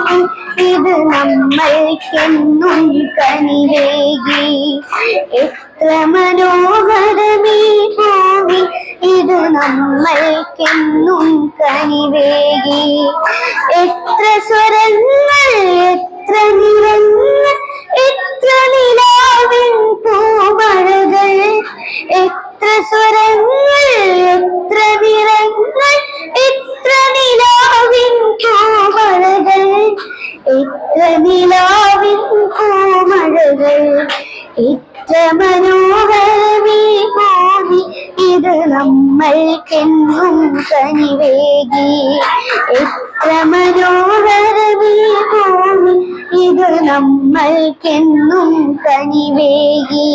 ഭൂമി ഇത് നമ്മൾക്കെന്നും കനിവേകി. എത്ര മനോഹരമീ ഭൂമി ഇത് നമ്മൾക്കെന്നും കനിവേകി. എത്ര സ്വരങ്ങൾ, എത്ര നിറങ്ങൾ, എത്ര നിലാവിൻ പൂമഴകൾ. എത്ര സ്വരങ്ങൾ, എത്ര നിറങ്ങൾ, എത്ര നിലാവിൻ പൂമഴകൾ. എത്ര നിലാവിൻ പൂമഴകൾ. എത്ര മനോഹരമീ ഭൂമി ഇത് നമ്മൾക്കെന്നും കനിവേകി. എത്ര മനോഹരമീ ഭൂമി ഇത് നമ്മൾക്കെന്നും കനിവേകി.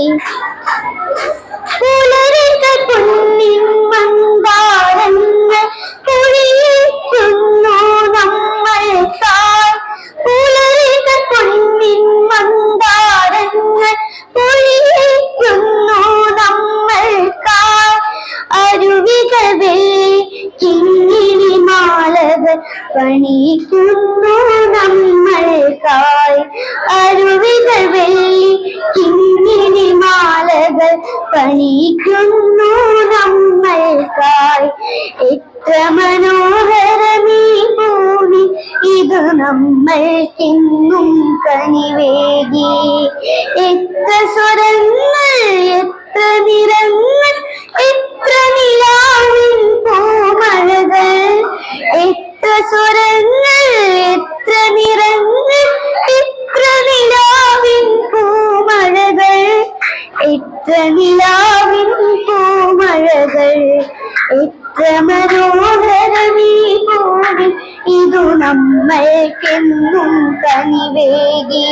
പുലരിക പൊന്നിൻ മന്ദാരങ്ങൾ പൊഴിയിക്കുന്നു നമ്മൾക്കായി. പുലരിക പൊന്നിൻ മന്ദാരങ്ങൾ പൊഴിയിക്കുന്നു നമ്മൾക്കായി. അരുവികൾ വെള്ളി കിങ്ങിണി മാലകൾ പണിയിക്കുന്നു നമ്മൾക്കായി. അരുവികൾ വെള്ളി കിങ്ങിണി മാലകൾ പണിയിക്കുന്നു നമ്മൾക്കായി. എത്ര മനോഹരമീ ഭൂമി ഇത് നമ്മൾക്കെന്നും കനിവേകി. എത്ര സ്വരങ്ങൾ, എത്ര നിറങ്ങൾ, എത്ര നിലാവിൻ പൂമഴകൾ. എത്ര സ്വരങ്ങൾ, എത്ര നിറങ്ങൾ, എത്ര നിലാവിൻ പൂമഴകൾ. എത്ര നിലാവിൻ പൂമഴകൾ. എത്ര മനോഹരമീ ഭൂമി ഇതു നമ്മൾക്കെന്നും കനിവേകി.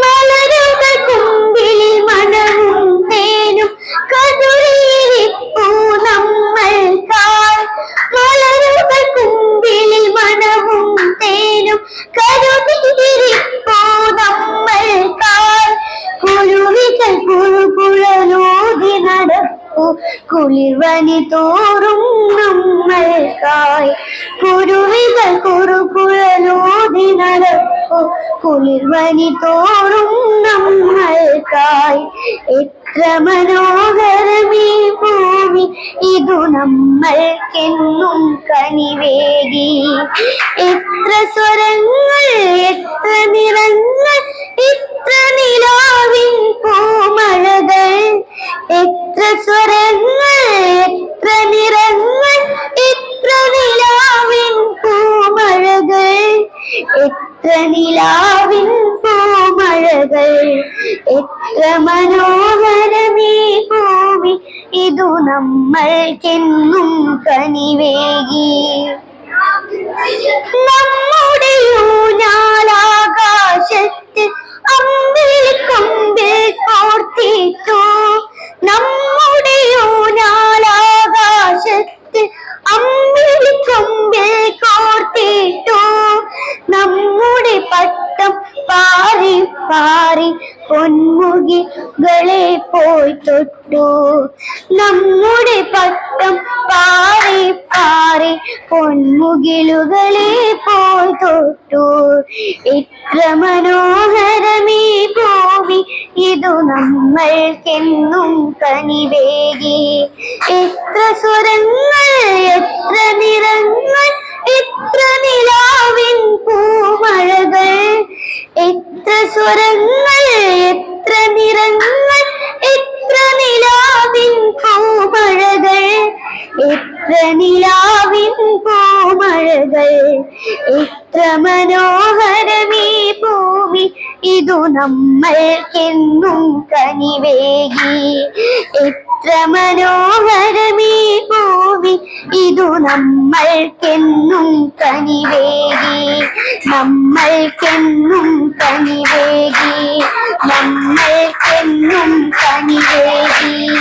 മലരുകൾ കുമ്പിളി മണവും തേനും കതിരിപ്പൂ നമ്മൾക്കായി. മലരുകൾ കുമ്പിളി മണവും തേനും കതിരിപ്പൂ നമ്മൾക്കായി. കുരുവികൾ കുറുകുഴലൂതി നടപ്പു കുളിർവനി തോറും നമ്മൾക്കായി. കുരുവികൾ കുറുകുഴലൂതി നടപ്പു കുളിർവനി തോറും നമ്മൾക്കായി. എത്ര മനോഹരമീ ഭൂമി ഇതു നമ്മൾക്കെന്നും കനിവേകി. എത്ര സ്വരങ്ങൾ, എത്ര നിറങ്ങൾ, എത്ര നിലാവിൻ പൂമഴകൾ. എത്ര സ്വരങ്ങൾ, എത്ര നിറങ്ങൾ, എത്ര നിലാവിൻ പൂമഴകൾ. എത്ര നിലാവിൻ പൂമഴകൾ. എത്ര മനോഹരമീ ഭൂമി ഇതു നമ്മൾക്കെന്നും കനിവേകി. നമ്മുടെ ഊഞ്ഞാലാകാശത്ത് അമ്പിളിക്കൊമ്പിൽ കോർത്തിട്ടു. നമ്മുടെ ഊഞ്ഞാലാകാശത്ത് അമ്പിളിക്കൊമ്പിൽ കോർത്തിട്ടു. നമ്മുടെ പട്ടം പാറി പാറി പൊന്മുകികളെ പോയി തൊട്ടു. നമ്മുടെ പട്ടം പാറി പാറി പൊന്മുകിലുകളെ പോയി തൊട്ടു. എത്ര മനോഹരമീ ഭൂമി ഇതു നമ്മൾക്കെന്നും കനിവേകി. എത്ര സ്വരങ്ങൾ, എത്ര നിറങ്ങൾ, എത്ര നിലാവിൻ പൂമഴകൾ. എത്ര സ്വരങ്ങൾ, എത്ര നിറങ്ങൾ, എത്ര നിലാവിൻ പൂമഴകൾ. എത്ര നിലാവിൻ പൂമഴകൾ. എത്ര മനോഹരമീ ഭൂമി ഇതു നമ്മൾക്കെന്നും കനിവേകി. എത്ര മനോഹരമീ ഭൂമി ഇതു നമ്മൾക്കെന്നും കനിവേകി. നമ്മൾക്കെന്നും കനിവേകി. നമ്മൾക്കെന്നും കനിവേകി.